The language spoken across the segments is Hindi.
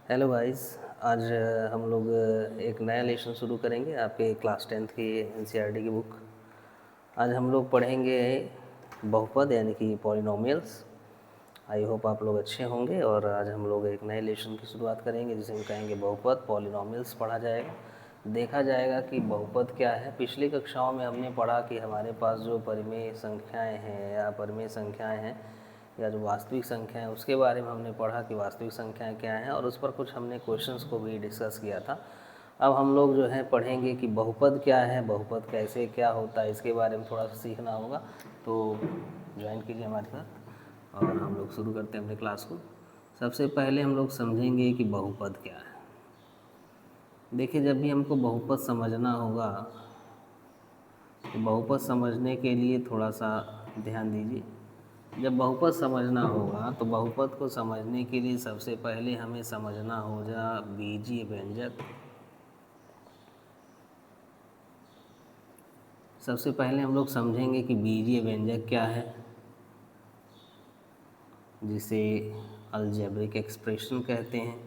Hello guys. आज हम लोग एक नया लेसन शुरू करेंगे आपके क्लास 10th की एनसीईआरटी की बुक। आज हम लोग पढ़ेंगे बहुपद यानी कि पॉलिनोमियल्स। आई होप आप लोग अच्छे होंगे। और आज हम लोग एक नए लेसन की शुरुआत करेंगे जिसे हम कहेंगे बहुपद पॉलिनोमियल्स पढ़ा जाएगा। देखा जाएगा कि बहुपद क्या है। पिछली कक्षाओं में हमने पढ़ा कि हमारे पास जो परिमेय संख्याएँ हैं या परिमेय संख्याएँ हैं या जो वास्तविक संख्या है उसके बारे में हमने पढ़ा कि वास्तविक संख्याएं क्या हैं, और उस पर कुछ हमने क्वेश्चंस को भी डिस्कस किया था। अब हम लोग जो है पढ़ेंगे कि बहुपद क्या है, बहुपद कैसे क्या होता है, इसके बारे में थोड़ा सा सीखना होगा। तो ज्वाइन कीजिए हमारे साथ और हम लोग शुरू करते हैं अपने क्लास को। सबसे पहले हम लोग समझेंगे कि बहुपद क्या है। देखिए, जब भी हमको बहुपद समझना होगा तो बहुपद समझने के लिए थोड़ा सा ध्यान दीजिए। जब बहुपद समझना होगा तो बहुपद को समझने के लिए सबसे पहले हमें समझना होगा बीजीय व्यंजक। सबसे पहले हम लोग समझेंगे कि बीजीय व्यंजक क्या है, जिसे अलजेब्रिक एक्सप्रेशन कहते हैं।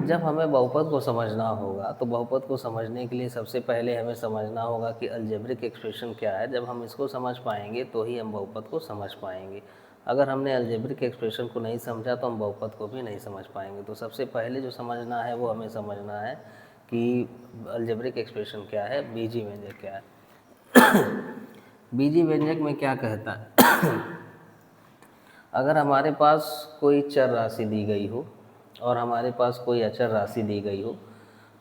जब हमें बहुपद को समझना होगा तो बहुपद को समझने के लिए सबसे पहले हमें समझना होगा कि अलजेब्रिक एक्सप्रेशन क्या है। जब हम इसको समझ पाएंगे तो ही हम बहुपद को समझ पाएंगे। अगर हमने अलजेब्रिक एक्सप्रेशन को नहीं समझा तो हम बहुपद को भी नहीं समझ पाएंगे। तो सबसे पहले जो समझना है वो हमें समझना है कि अलजेब्रिक एक्सप्रेशन क्या है, बीजीय व्यंजक क्या है। बीजीय व्यंजक में क्या कहता है, अगर हमारे पास कोई चर राशि दी गई हो और हमारे पास कोई अचर राशि दी गई हो,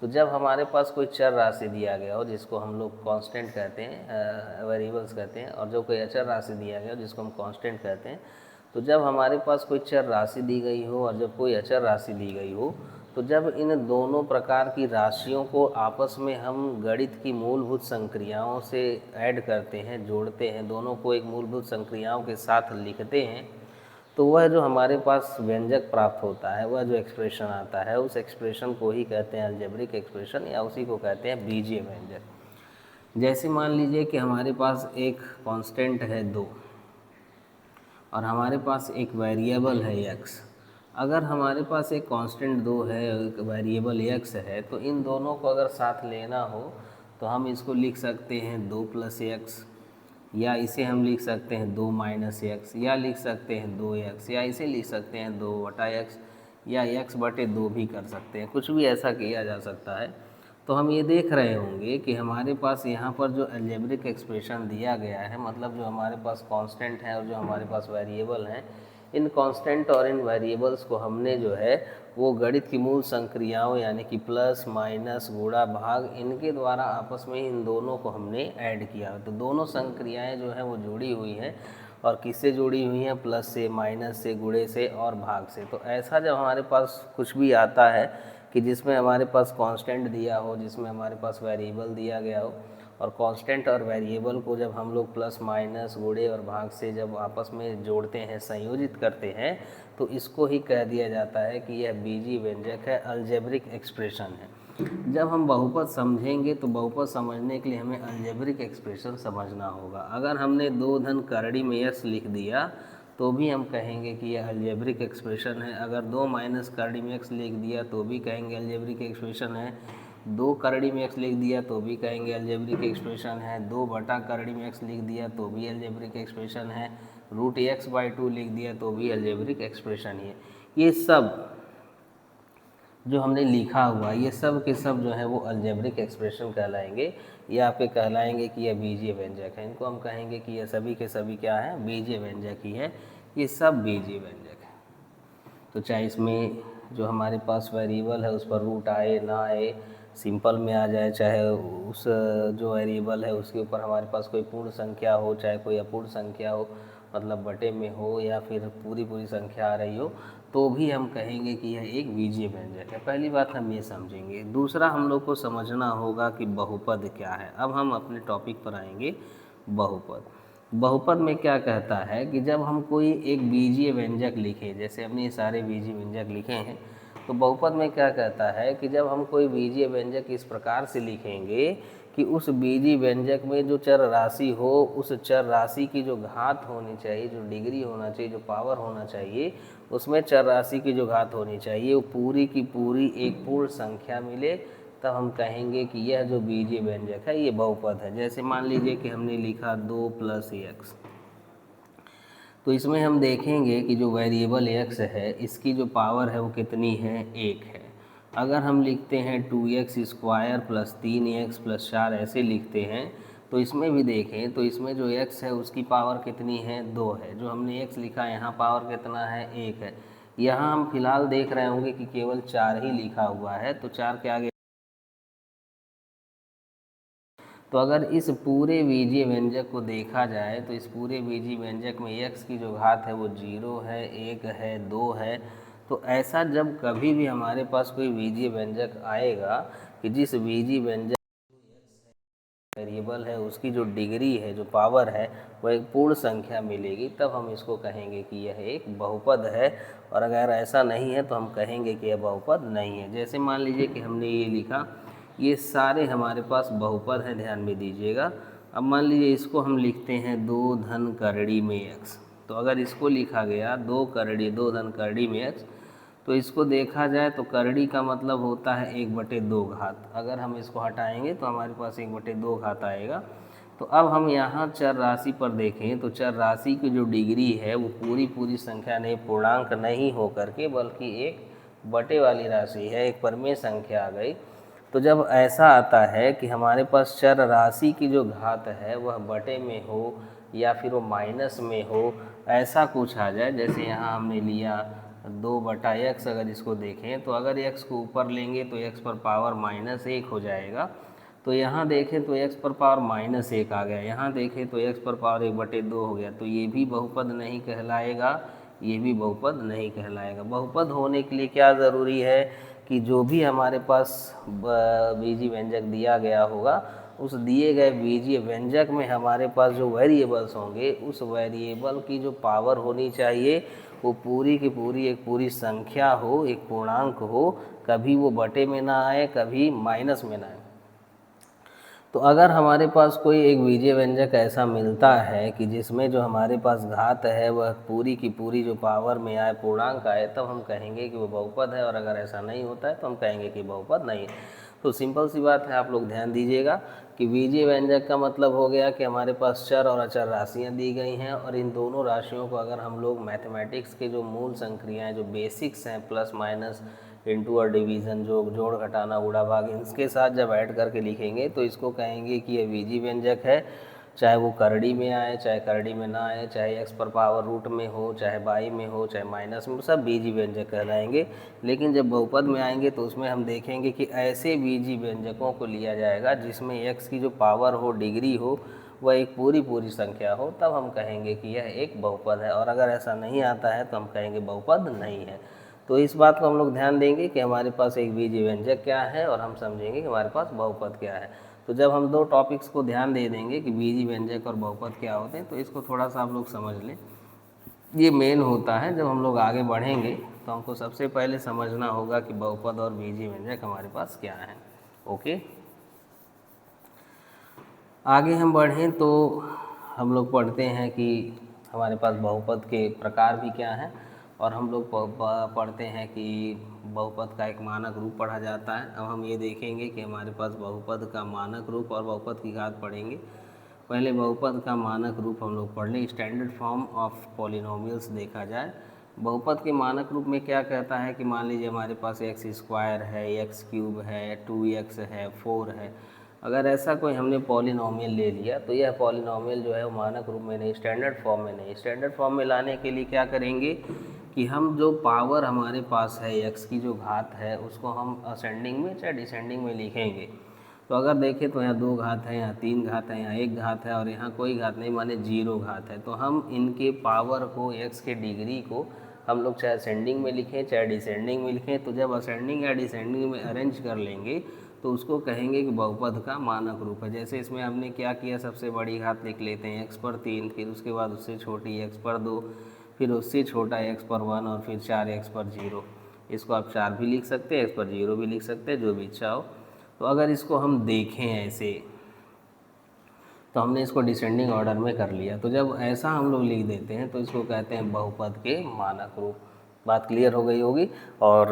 तो जब हमारे पास कोई चर राशि दिया गया हो जिसको हम लोग कांस्टेंट कहते हैं, वेरिएबल्स कहते हैं, और जो कोई अचर राशि दिया गया हो जिसको हम कांस्टेंट कहते हैं, तो जब हमारे पास कोई चर राशि दी गई हो और जब कोई अचर राशि दी गई हो, तो जब इन दोनों प्रकार की राशियों को आपस में हम गणित की मूलभूत संक्रियाओं से ऐड करते हैं, जोड़ते हैं, दोनों को एक मूलभूत संक्रियाओं के साथ लिखते हैं, तो वह जो हमारे पास व्यंजक प्राप्त होता है, वह जो एक्सप्रेशन आता है, उस एक्सप्रेशन को ही कहते हैं अलजेब्रिक एक्सप्रेशन, या उसी को कहते हैं बीजीय व्यंजक। जैसे मान लीजिए कि हमारे पास एक कांस्टेंट है 2 और हमारे पास एक वेरिएबल है x। अगर हमारे पास एक कांस्टेंट 2 है, एक वेरिएबल x है, तो इन दोनों को अगर साथ लेना हो तो हम इसको लिख सकते हैं 2 + x, या इसे हम लिख सकते हैं 2 - x, या लिख सकते हैं 2x, या इसे लिख सकते हैं 2/x, या x/2 भी कर सकते हैं। कुछ भी ऐसा किया जा सकता है। तो हम ये देख रहे होंगे कि हमारे पास यहाँ पर जो अलजेब्रिक एक्सप्रेशन दिया गया है, मतलब जो हमारे पास कांस्टेंट है और जो हमारे पास वेरिएबल हैं, इन कांस्टेंट और इन वेरिएबल्स को हमने जो है वो गणित की मूल संक्रियाओं यानी कि प्लस माइनस गुणा भाग, इनके द्वारा आपस में इन दोनों को हमने ऐड किया। तो दोनों संक्रियाएं जो हैं वो जुड़ी हुई हैं, और किससे जुड़ी हुई हैं, प्लस से, माइनस से, गुणे से और भाग से। तो ऐसा जब हमारे पास कुछ भी आता है कि जिसमें हमारे पास कांस्टेंट दिया हो, जिसमें हमारे पास वेरिएबल दिया गया हो, और कांस्टेंट और वेरिएबल को जब हम लोग प्लस माइनस गुणे और भाग से जब आपस में जोड़ते हैं, संयोजित करते हैं, तो इसको ही कह दिया जाता है कि यह बीजीय व्यंजक है, अलजेब्रिक एक्सप्रेशन है। जब हम बहुपद समझेंगे तो बहुपद समझने के लिए हमें अलजेब्रिक एक्सप्रेशन समझना होगा। अगर हमने 2 धन करड़ी में यस लिख दिया तो भी हम कहेंगे कि यह अलजेब्रिक एक्सप्रेशन है। अगर 2 माइनस करड़ी में एक्स लिख दिया तो भी कहेंगे अलजेब्रिक एक्सप्रेशन है। 2 करड़ी में एक्स लिख दिया तो भी कहेंगे अलजेब्रिक एक्सप्रेशन है। 2 बटा करड़ी में एक्स लिख दिया तो भी अलजेब्रिक एक्सप्रेशन है। √x/2 लिख दिया तो भी अलजेब्रिक एक्सप्रेशन है। ये सब जो हमने लिखा हुआ, ये सब के सब जो है वो अलजेब्रिक एक्सप्रेशन कहलाएंगे। ये आपके कहलाएंगे कि यह बीजीय व्यंजक है। इनको हम कहेंगे कि यह सभी के सभी क्या है, बीजीय व्यंजक ही है। ये सब बीजीय व्यंजक है। तो चाहे इसमें जो हमारे पास वेरिएबल है उस पर रूट आए ना आए, सिंपल में आ जाए, चाहे उस जो वेरिएबल है उसके ऊपर हमारे पास कोई पूर्ण संख्या हो, चाहे कोई अपूर्ण संख्या हो, मतलब बटे में हो, या फिर पूरी पूरी संख्या आ रही हो, तो भी हम कहेंगे कि यह एक बीजीय व्यंजक है। पहली बात हम ये समझेंगे। दूसरा हम लोग को समझना होगा कि बहुपद क्या है। अब हम अपने टॉपिक पर आएंगे, बहुपद। बहुपद में क्या कहता है कि जब हम कोई एक बीजीय व्यंजक लिखें, जैसे हमने ये सारे बीजीय व्यंजक लिखे हैं, तो बहुपद में क्या कहता है कि जब हम कोई बीजीय व्यंजक इस प्रकार से लिखेंगे कि कि उस बीजीय व्यंजक में जो चर राशि हो, उस चर राशि की जो घात होनी चाहिए, जो डिग्री होना चाहिए, जो पावर होना चाहिए, उसमें चर राशि की जो घात होनी चाहिए वो पूरी की पूरी एक पूर्ण संख्या मिले, तब हम कहेंगे कि यह जो बीजीय व्यंजक है ये बहुपद है। जैसे मान लीजिए कि हमने लिखा 2 + x, तो इसमें हम देखेंगे कि जो वेरिएबल x है इसकी जो पावर है वो कितनी है, 1 है। अगर हम लिखते हैं 2x² + 3x + 4 ऐसे लिखते हैं, तो इसमें भी देखें तो इसमें जो x है उसकी पावर कितनी है, 2 है। जो हमने x लिखा है यहाँ पावर कितना है, 1 है। यहाँ हम फिलहाल देख रहे होंगे कि केवल 4 ही लिखा हुआ है, तो 4 के आगे, तो अगर इस पूरे बीजीय व्यंजक को देखा जाए तो इस पूरे बीजीय व्यंजक में x की जो घात है वो 0 है, 1 है, 2 है। तो ऐसा जब कभी भी हमारे पास कोई बीजीय व्यंजक आएगा कि जिस बीजीय व्यंजक वेरिएबल है उसकी जो डिग्री है, जो पावर है, वह एक पूर्ण संख्या मिलेगी, तब हम इसको कहेंगे कि यह एक बहुपद है। और अगर ऐसा नहीं है तो हम कहेंगे कि यह बहुपद नहीं है। जैसे मान लीजिए कि हमने ये लिखा, ये सारे हमारे पास बहुपद हैं, ध्यान में दीजिएगा। अब मान लीजिए इसको हम लिखते हैं 2 धन करड़ी में x, तो अगर इसको लिखा गया 2 धन करड़ी में x, तो इसको देखा जाए तो करड़ी का मतलब होता है 1/2 घात। अगर हम इसको हटाएंगे तो हमारे पास 1/2 घात आएगा। तो अब हम यहाँ चर राशि पर देखें तो चर राशि की जो डिग्री है वो पूरी संख्या नहीं, पूर्णांक नहीं हो करके बल्कि एक बटे वाली राशि है, एक परमेय संख्या आ गई। तो जब ऐसा आता है कि हमारे पास चर राशि की जो घात है वह बटे में हो या फिर वो माइनस में हो, ऐसा कुछ आ जाए, जैसे यहाँ हमने लिया 2/x, अगर इसको देखें तो अगर x को ऊपर लेंगे तो x पर पावर -1 हो जाएगा। तो यहाँ देखें तो x पर पावर -1 आ गया, यहाँ देखें तो x पर पावर 1/2 हो गया। तो ये भी बहुपद नहीं कहलाएगा, ये भी बहुपद नहीं कहलाएगा। बहुपद होने के लिए क्या ज़रूरी है कि जो भी हमारे पास बीजीय व्यंजक दिया गया होगा, उस दिए गए बीजीय व्यंजक में हमारे पास जो वेरिएबल्स होंगे, उस वेरिएबल की जो पावर होनी चाहिए वो पूरी की पूरी एक पूरी संख्या हो, एक पूर्णांक हो, कभी वो बटे में ना आए, कभी माइनस में ना आए। तो अगर हमारे पास कोई एक बीजीय व्यंजक ऐसा मिलता है कि जिसमें जो हमारे पास घात है वह पूरी की पूरी जो पावर में आए, पूर्णांक आए, तब हम कहेंगे कि वो बहुपद है। और अगर ऐसा नहीं होता है तो हम कहेंगे कि बहुपद नहीं है। तो सिंपल सी बात है, आप लोग ध्यान दीजिएगा कि बीजीय व्यंजक का मतलब हो गया कि हमारे पास चर और अचर राशियाँ दी गई हैं, और इन दोनों राशियों को अगर हम लोग मैथमेटिक्स के जो मूल संक्रियाएँ, जो बेसिक्स हैं, प्लस माइनस इंटू और डिवीज़न, जो जोड़ घटाना गुणा भाग, इसके साथ जब ऐड करके लिखेंगे तो इसको कहेंगे कि ये बीजीय व्यंजक है, चाहे वो करड़ी में आए, चाहे करड़ी में ना आए, चाहे x पर पावर रूट में हो, चाहे बाई में हो, चाहे माइनस में, सब बीजीय व्यंजक कहलाएंगे। लेकिन जब बहुपद में आएंगे तो उसमें हम देखेंगे कि ऐसे बीजीय व्यंजकों को लिया जाएगा जिसमें x की जो पावर हो, डिग्री हो, वह एक पूरी संख्या हो, तब हम कहेंगे कि यह एक बहुपद है। और अगर ऐसा नहीं आता है तो हम कहेंगे बहुपद नहीं है। तो इस बात को हम लोग ध्यान देंगे कि हमारे पास एक बीजीय व्यंजक क्या है और हम समझेंगे कि हमारे पास बहुपद क्या है। तो जब हम दो टॉपिक्स को ध्यान दे देंगे कि बीजीय व्यंजक और बहुपद क्या होते हैं, तो इसको थोड़ा सा आप लोग समझ लें। ये मेन होता है, जब हम लोग आगे बढ़ेंगे तो हमको सबसे पहले समझना होगा कि बहुपद और बीजीय व्यंजक हमारे पास क्या है। ओके, आगे हम बढ़ें तो हम लोग पढ़ते हैं कि हमारे पास बहुपद के प्रकार भी क्या हैं, और हम लोग पढ़ते हैं कि बहुपद का एक मानक रूप पढ़ा जाता है। अब हम ये देखेंगे कि हमारे पास बहुपद का मानक रूप और बहुपद की घात पढ़ेंगे। पहले बहुपद का मानक रूप हम लोग पढ़ लें। स्टैंडर्ड फॉर्म ऑफ पॉलिनोमियल्स देखा जाए, बहुपद के मानक रूप में क्या कहता है कि मान लीजिए हमारे पास x² है, x³ है, 2x है, 4 है। अगर ऐसा कोई हमने पॉलिनोमियल ले लिया तो यह पॉलिनोमियल जो है वो मानक रूप में नहीं, स्टैंडर्ड फॉर्म में नहीं। स्टैंडर्ड फॉर्म में लाने के लिए क्या करेंगे कि हम जो पावर हमारे पास है, x की जो घात है, उसको हम असेंडिंग में चाहे डिसेंडिंग में लिखेंगे। तो अगर देखें तो यहाँ 2 घात है, यहाँ 3 घात है, यहाँ 1 घात है, और यहाँ कोई घात नहीं, माने 0 घात है। तो हम इनके पावर को, x के डिग्री को हम लोग चाहे असेंडिंग में लिखें चाहे डिसेंडिंग में लिखें, तो जब असेंडिंग या डिसेंडिंग में अरेंज कर लेंगे तो उसको कहेंगे कि बहुपद का मानक रूप है। जैसे इसमें हमने क्या किया, सबसे बड़ी घात लिख लेते हैं x पर 3, फिर उसके बाद उससे छोटी x पर 2, फिर उससे छोटा x पर 1, और फिर 4x पर 0। इसको आप 4 भी लिख सकते हैं, x पर 0 भी लिख सकते हैं, जो भी इच्छा हो। तो अगर इसको हम देखें ऐसे तो हमने इसको डिसेंडिंग ऑर्डर में कर लिया। तो जब ऐसा हम लोग लिख देते हैं तो इसको कहते हैं बहुपद के मानक रूप। बात क्लियर हो गई होगी। और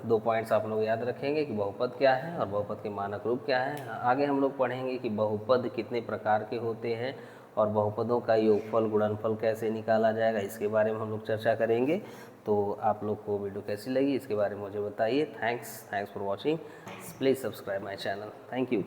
2 पॉइंट्स आप लोग याद रखेंगे कि बहुपद क्या है और बहुपद के मानक रूप क्या है। आगे हम लोग पढ़ेंगे कि बहुपद कितने प्रकार के होते हैं और बहुपदों का योगफल गुणनफल कैसे निकाला जाएगा, इसके बारे में हम लोग चर्चा करेंगे। तो आप लोग को वीडियो कैसी लगी इसके बारे में मुझे बताइए। Thanks for watching. Please subscribe my channel. Thank you.